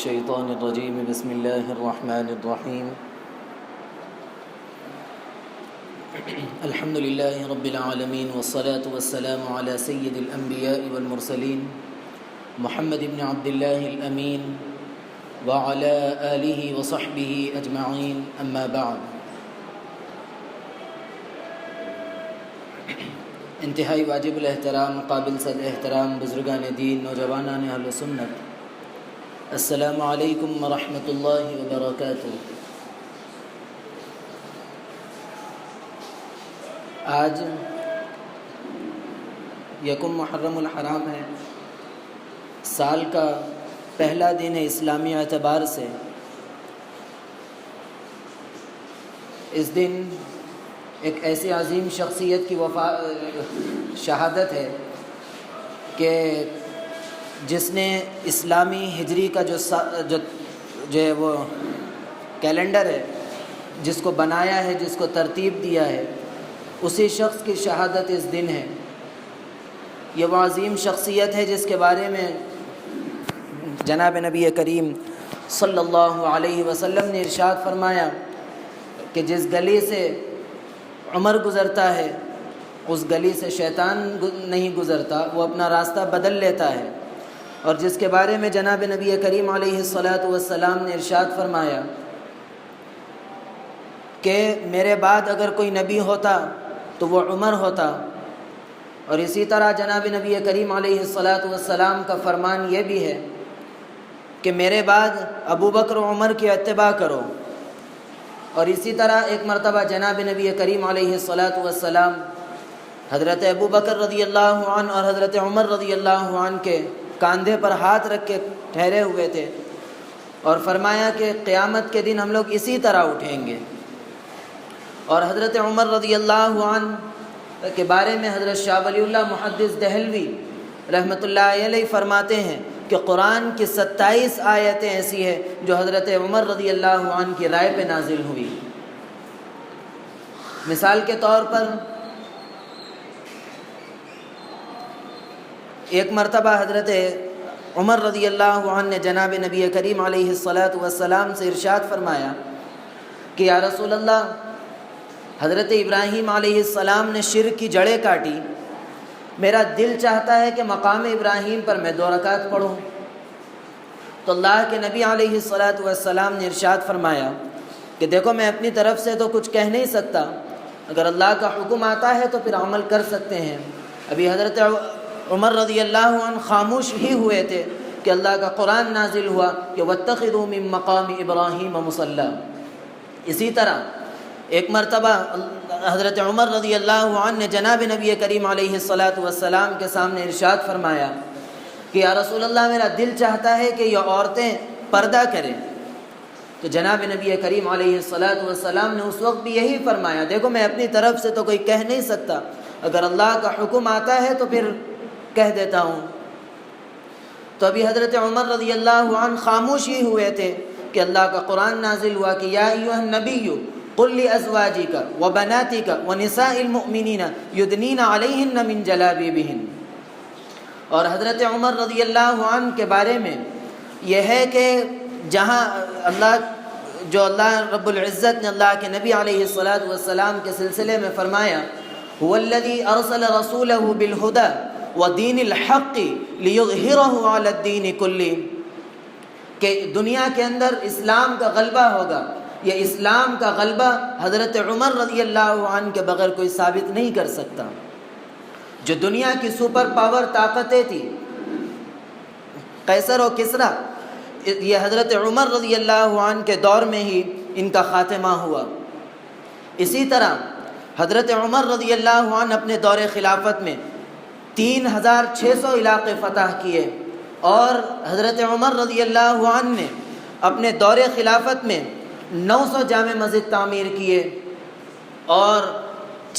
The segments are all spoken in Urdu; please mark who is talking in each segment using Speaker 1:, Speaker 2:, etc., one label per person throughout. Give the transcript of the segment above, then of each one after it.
Speaker 1: الشيطان الرجيم بسم الله الرحمن الرحيم الحمد لله رب العالمين والصلاة والسلام على سيد الأنبياء والمرسلين محمد بن عبد الله الأمين وعلى آله وصحبه أجمعين أما بعد انتہائی واجب الاحترام قابل صد احترام بزرگان دین نوجوانان اہل سنت، السلام علیکم ورحمۃ اللہ وبرکاتہ۔ آج یکم محرم الحرام ہے، سال کا پہلا دن ہے اسلامی اعتبار سے۔ اس دن ایک ایسی عظیم شخصیت کی شہادت ہے کہ جس نے اسلامی ہجری کا جو ہے وہ کیلنڈر ہے، جس کو بنایا ہے، جس کو ترتیب دیا ہے، اسی شخص کی شہادت اس دن ہے۔ یہ وہ عظیم شخصیت ہے جس کے بارے میں جناب نبی کریم صلی اللہ علیہ وسلم نے ارشاد فرمایا کہ جس گلی سے عمر گزرتا ہے اس گلی سے شیطان نہیں گزرتا، وہ اپنا راستہ بدل لیتا ہے۔ اور جس کے بارے میں جناب نبی کریم علیہ السلام نے ارشاد فرمایا کہ میرے بعد اگر کوئی نبی ہوتا تو وہ عمر ہوتا۔ اور اسی طرح جناب نبی کریم علیہ السلام کا فرمان یہ بھی ہے کہ میرے بعد ابو بکر و عمر کی اتباع کرو۔ اور اسی طرح ایک مرتبہ جناب نبی کریم علیہ السلام حضرت ابو بکر رضی اللہ عنہ اور حضرت عمر رضی اللہ عنہ کے کاندھے پر ہاتھ رکھ کے ٹھہرے ہوئے تھے اور فرمایا کہ قیامت کے دن ہم لوگ اسی طرح اٹھیں گے۔ اور حضرت عمر رضی اللہ عنہ کے بارے میں حضرت شاہ ولی اللہ محدث دہلوی رحمۃ اللہ علیہ فرماتے ہیں کہ قرآن کی 27 آیتیں ایسی ہیں جو حضرت عمر رضی اللہ عنہ کی رائے پہ نازل ہوئی۔ مثال کے طور پر ایک مرتبہ حضرت عمر رضی اللہ عنہ نے جناب نبی کریم علیہ السلام سے ارشاد فرمایا کہ یا رسول اللہ، حضرت ابراہیم علیہ السلام نے شرک کی جڑیں کاٹی، میرا دل چاہتا ہے کہ مقام ابراہیم پر میں 2 رکعت پڑھوں۔ تو اللہ کے نبی علیہ السلام نے ارشاد فرمایا کہ دیکھو میں اپنی طرف سے تو کچھ کہہ نہیں سکتا، اگر اللہ کا حکم آتا ہے تو پھر عمل کر سکتے ہیں۔ ابھی حضرت عمر رضی اللہ عنہ خاموش ہی ہوئے تھے کہ اللہ کا قرآن نازل ہوا کہ وَاتَّخِذُوا مِن مَّقَامِ إِبْرَاهِيمَ مُصَلًّى۔ اسی طرح ایک مرتبہ حضرت عمر رضی اللہ عنہ نے جناب نبی کریم علیہ السلام کے سامنے ارشاد فرمایا کہ یا رسول اللہ، میرا دل چاہتا ہے کہ یہ عورتیں پردہ کریں۔ تو جناب نبی کریم علیہ السلام نے اس وقت بھی یہی فرمایا، دیکھو میں اپنی طرف سے تو کوئی کہہ نہیں سکتا، اگر اللہ کا حکم آتا ہے تو پھر کہہ دیتا ہوں۔ تو ابھی حضرت عمر رضی اللہ عنہ خاموش ہی ہوئے تھے کہ اللہ کا قرآن نازل ہوا کہ یا ایھا النبی قل لأزواجک وبناتک ونساء المؤمنین یدنین علیہن من جلابیبہن۔ اور حضرت عمر رضی اللہ عنہ کے بارے میں یہ ہے کہ جہاں اللہ رب العزت نے اللہ کے نبی علیہ السلام کے سلسلے میں فرمایا هو الذی ارسل رسولہ بالہدی ودین الحق لیظہرہ علی الدین کلہ، کہ دنیا کے اندر اسلام کا غلبہ ہوگا۔ یہ اسلام کا غلبہ حضرت عمر رضی اللہ عنہ کے بغیر کوئی ثابت نہیں کر سکتا۔ جو دنیا کی سپر پاور طاقتیں تھی، قیصر و کسریٰ، یہ حضرت عمر رضی اللہ عنہ کے دور میں ہی ان کا خاتمہ ہوا۔ اسی طرح حضرت عمر رضی اللہ عنہ اپنے دور خلافت میں 3600 علاقے فتح کیے، اور حضرت عمر رضی اللہ عنہ نے اپنے دور خلافت میں 900 جامع مسجد تعمیر کیے اور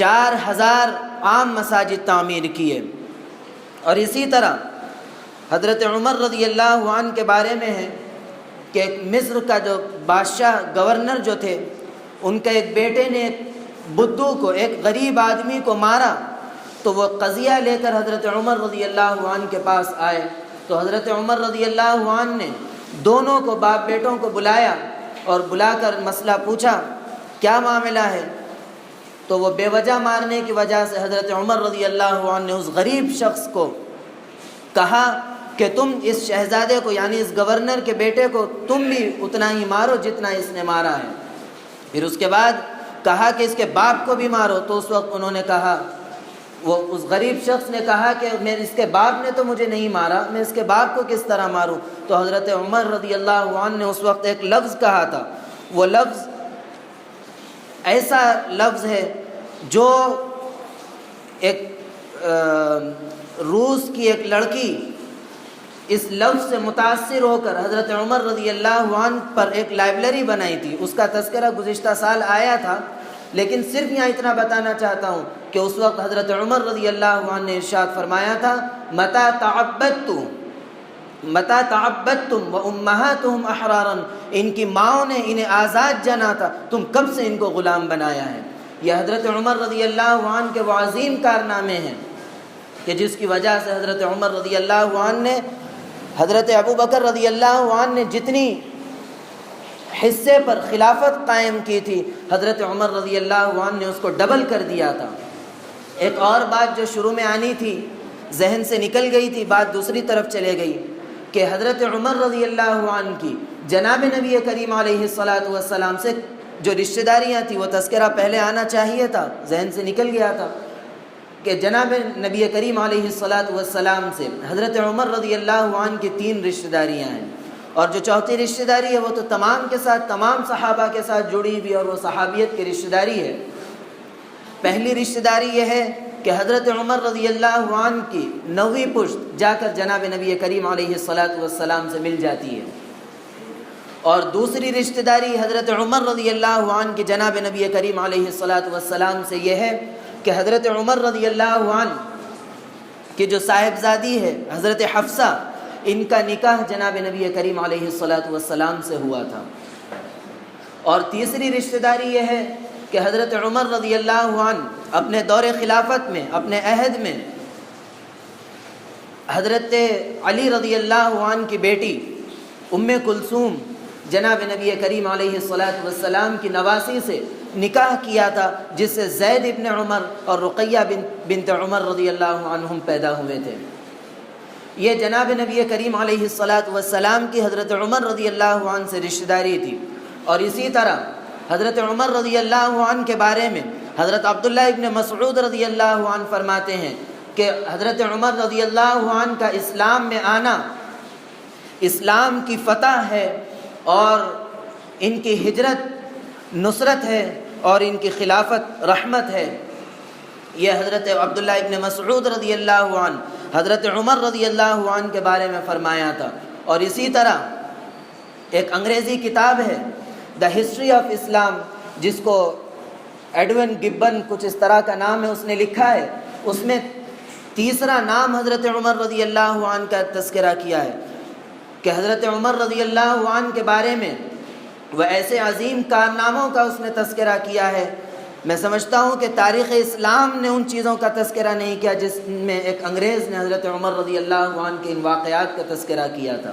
Speaker 1: 4000 عام مساجد تعمیر کیے۔ اور اسی طرح حضرت عمر رضی اللہ عنہ کے بارے میں ہے کہ مصر کا جو بادشاہ گورنر جو تھے، ان کے ایک بیٹے نے بدو کو، ایک غریب آدمی کو مارا، تو وہ قضیہ لے کر حضرت عمر رضی اللہ عنہ کے پاس آئے۔ تو حضرت عمر رضی اللہ عنہ نے دونوں کو باپ بیٹوں کو بلایا اور بلا کر مسئلہ پوچھا کیا معاملہ ہے، تو وہ بے وجہ مارنے کی وجہ سے حضرت عمر رضی اللہ عنہ نے اس غریب شخص کو کہا کہ تم اس شہزادے کو یعنی اس گورنر کے بیٹے کو تم بھی اتنا ہی مارو جتنا اس نے مارا ہے۔ پھر اس کے بعد کہا کہ اس کے باپ کو بھی مارو، تو اس وقت انہوں نے کہا، وہ اس غریب شخص نے کہا کہ میں اس کے باپ نے تو مجھے نہیں مارا، میں اس کے باپ کو کس طرح ماروں؟ تو حضرت عمر رضی اللہ عنہ نے اس وقت ایک لفظ کہا تھا، وہ لفظ ایسا لفظ ہے جو ایک روس کی ایک لڑکی اس لفظ سے متاثر ہو کر حضرت عمر رضی اللہ عنہ پر ایک لائبریری بنائی تھی، اس کا تذکرہ گزشتہ سال آیا تھا، لیکن صرف یہاں اتنا بتانا چاہتا ہوں کہ اس وقت حضرت عمر رضی اللہ عنہ نے ارشاد فرمایا تھا متا تعبدتم وامہاتہم احرارا، ان کی ماؤں نے انہیں آزاد جانا تھا، تم کب سے ان کو غلام بنایا ہے۔ یہ حضرت عمر رضی اللہ عنہ کے وہ عظیم کارنامے ہیں کہ جس کی وجہ سے حضرت عمر رضی اللہ عنہ نے حضرت ابو بکر رضی اللہ عنہ نے جتنی حصے پر خلافت قائم کی تھی، حضرت عمر رضی اللہ عنہ نے اس کو ڈبل کر دیا تھا۔ ایک اور بات جو شروع میں آنی تھی ذہن سے نکل گئی تھی، بات دوسری طرف چلے گئی کہ حضرت عمر رضی اللہ عنہ کی جناب نبی کریم علیہ السلام سے جو رشتہ داریاں تھیں وہ تذکرہ پہلے آنا چاہیے تھا، ذہن سے نکل گیا تھا کہ جناب نبی کریم علیہ السلام سے حضرت عمر رضی اللہ عنہ کی 3 رشتہ داریاں ہیں، اور جو چوتھی رشتہ داری ہے وہ تو تمام کے ساتھ تمام صحابہ کے ساتھ جڑی ہوئی اور وہ صحابیت کی رشتہ داری ہے۔ پہلی رشتہ داری یہ ہے کہ حضرت عمر رضی اللہ عنہ کی 9ویں پشت جا کر جناب نبی کریم علیہ السلام سے مل جاتی ہے، اور دوسری رشتہ داری حضرت عمر رضی اللہ عنہ کی جناب نبی کریم علیہ السلام سے یہ ہے کہ حضرت عمر رضی اللہ عنہ کی جو صاحبزادی ہے حضرت حفصہ، ان کا نکاح جناب نبی کریم علیہ السلام سے ہوا تھا۔ اور تیسری رشتہ داری یہ ہے کہ حضرت عمر رضی اللہ عنہ اپنے دور خلافت میں، اپنے عہد میں، حضرت علی رضی اللہ عنہ کی بیٹی ام کلثوم جناب نبی کریم علیہ السلام کی نواسی سے نکاح کیا تھا، جس سے زید ابن عمر اور رقیہ بنت عمر رضی اللہ عنہم پیدا ہوئے تھے۔ یہ جناب نبی کریم علیہ السلام کی حضرت عمر رضی اللہ عنہ سے رشتہ داری تھی۔ اور اسی طرح حضرت عمر رضی اللہ عنہ کے بارے میں حضرت عبداللہ ابن مسعود رضی اللہ عنہ فرماتے ہیں کہ حضرت عمر رضی اللہ عنہ کا اسلام میں آنا اسلام کی فتح ہے، اور ان کی ہجرت نصرت ہے، اور ان کی خلافت رحمت ہے۔ یہ حضرت عبداللہ ابن مسعود رضی اللہ عنہ حضرت عمر رضی اللہ عنہ کے بارے میں فرمایا تھا۔ اور اسی طرح ایک انگریزی کتاب ہے دا ہسٹری آف اسلام، جس کو ایڈون گبن کچھ اس طرح کا نام ہے، اس نے لکھا ہے، اس میں تیسرا نام حضرت عمر رضی اللہ عنہ کا تذکرہ کیا ہے کہ حضرت عمر رضی اللہ عنہ کے بارے میں وہ ایسے عظیم کارناموں کا اس نے تذکرہ کیا ہے۔ میں سمجھتا ہوں کہ تاریخ اسلام نے ان چیزوں کا تذکرہ نہیں کیا جس میں ایک انگریز نے حضرت عمر رضی اللہ عنہ کے ان واقعات کا تذکرہ کیا تھا۔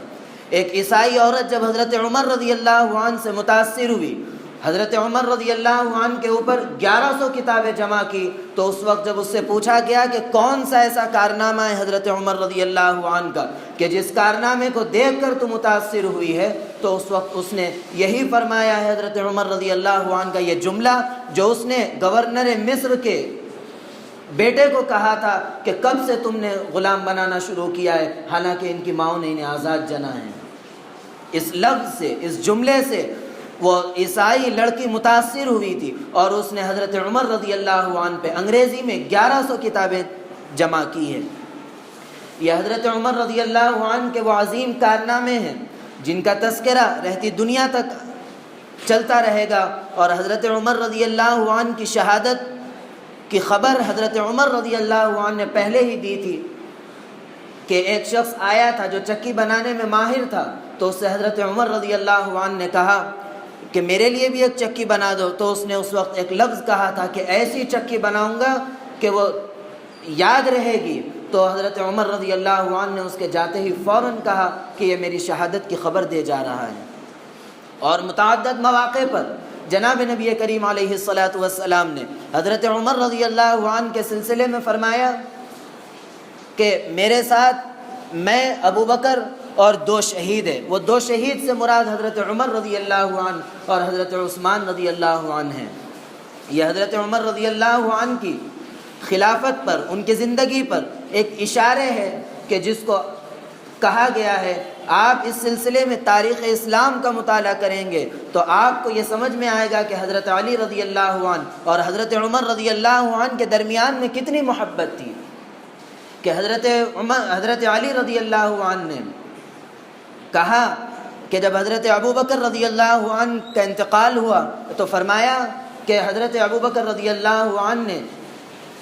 Speaker 1: ایک عیسائی عورت جب حضرت عمر رضی اللہ عنہ سے متاثر ہوئی، حضرت عمر رضی اللہ عنہ کے اوپر 1100 کتابیں جمع کی، تو اس وقت جب اس سے پوچھا گیا کہ کون سا ایسا کارنامہ ہے حضرت عمر رضی اللہ عنہ کا کہ جس کارنامے کو دیکھ کر تو متاثر ہوئی ہے، تو اس وقت اس نے یہی فرمایا ہے حضرت عمر رضی اللہ عنہ کا یہ جملہ جو اس نے گورنر مصر کے بیٹے کو کہا تھا کہ کب سے تم نے غلام بنانا شروع کیا ہے، حالانکہ ان کی ماؤں نے انہیں آزاد جنا ہے۔ اس لفظ سے، اس جملے سے وہ عیسائی لڑکی متاثر ہوئی تھی، اور اس نے حضرت عمر رضی اللہ عنہ پہ انگریزی میں 1100 کتابیں جمع کی ہیں۔ یہ حضرت عمر رضی اللہ عنہ کے وہ عظیم کارنامے ہیں جن کا تذکرہ رہتی دنیا تک چلتا رہے گا، اور حضرت عمر رضی اللہ عنہ کی شہادت کی خبر حضرت عمر رضی اللہ عنہ نے پہلے ہی دی تھی کہ ایک شخص آیا تھا جو چکی بنانے میں ماہر تھا، تو اس سے حضرت عمر رضی اللہ عنہ نے کہا کہ میرے لیے بھی ایک چکی بنا دو، تو اس نے اس وقت ایک لفظ کہا تھا کہ ایسی چکی بناؤں گا کہ وہ یاد رہے گی، تو حضرت عمر رضی اللہ عنہ نے اس کے جاتے ہی فوراً کہا کہ یہ میری شہادت کی خبر دے جا رہا ہے۔ اور متعدد مواقع پر جناب نبی کریم علیہ الصلاۃ والسلام نے حضرت عمر رضی اللہ عنہ کے سلسلے میں فرمایا کہ میرے ساتھ میں، ابو بکر اور 2 شہید ہیں۔ وہ 2 شہید سے مراد حضرت عمر رضی اللہ عنہ اور حضرت عثمان رضی اللہ عنہ ہیں۔ یہ حضرت عمر رضی اللہ عنہ کی خلافت پر، ان کی زندگی پر ایک اشارے ہے کہ جس کو کہا گیا ہے آپ اس سلسلے میں تاریخ اسلام کا مطالعہ کریں گے تو آپ کو یہ سمجھ میں آئے گا کہ حضرت علی رضی اللہ عنہ اور حضرت عمر رضی اللہ عنہ کے درمیان میں کتنی محبت تھی، کہ حضرت علی رضی اللہ عنہ نے کہا کہ جب حضرت ابو بکر رضی اللہ عنہ کا انتقال ہوا تو فرمایا کہ حضرت ابو بکر رضی اللہ عنہ نے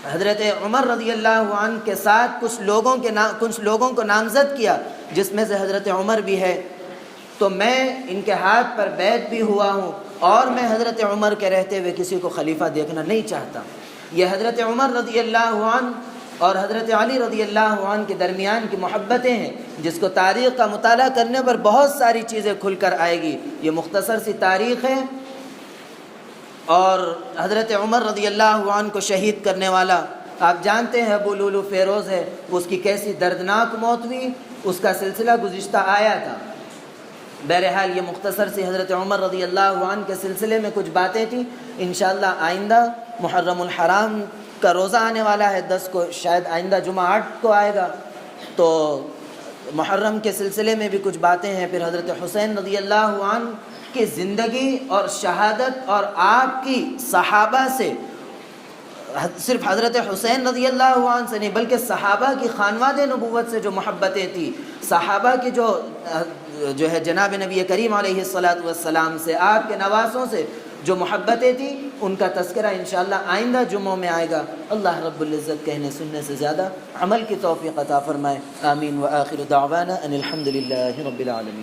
Speaker 1: حضرت عمر رضی اللہ عنہ کے ساتھ کچھ لوگوں کو نامزد کیا، جس میں سے حضرت عمر بھی ہے، تو میں ان کے ہاتھ پر بیعت بھی ہوا ہوں اور میں حضرت عمر کے رہتے ہوئے کسی کو خلیفہ دیکھنا نہیں چاہتا۔ یہ حضرت عمر رضی اللہ عنہ اور حضرت علی رضی اللہ عنہ کے درمیان کی محبتیں ہیں، جس کو تاریخ کا مطالعہ کرنے پر بہت ساری چیزیں کھل کر آئے گی۔ یہ مختصر سی تاریخ ہے، اور حضرت عمر رضی اللہ عنہ کو شہید کرنے والا آپ جانتے ہیں ابو لولو فیروز ہے، اس کی کیسی دردناک موت ہوئی، اس کا سلسلہ گزشتہ آیا تھا۔ بہرحال یہ مختصر سی حضرت عمر رضی اللہ عنہ کے سلسلے میں کچھ باتیں تھیں۔ انشاءاللہ آئندہ محرم الحرام کا روزہ آنے والا ہے 10 کو، شاید آئندہ جمعہ 8 کو آئے گا، تو محرم کے سلسلے میں بھی کچھ باتیں ہیں۔ پھر حضرت حسین رضی اللہ عنہ کی زندگی اور شہادت اور آپ کی صحابہ سے، صرف حضرت حسین رضی اللہ عنہ سے نہیں بلکہ صحابہ کی خانواد نبوت سے جو محبتیں تھیں، صحابہ کی جو ہے جناب نبی کریم علیہ الصلاۃ والسلام سے، آپ کے نواسوں سے جو محبتیں تھیں، ان کا تذکرہ انشاءاللہ آئندہ جمعوں میں آئے گا۔ اللہ رب العزت کہنے سننے سے زیادہ عمل کی توفیق عطا فرمائے۔ آمین۔ وآخر دعوانا ان الحمد للہ رب العالمین۔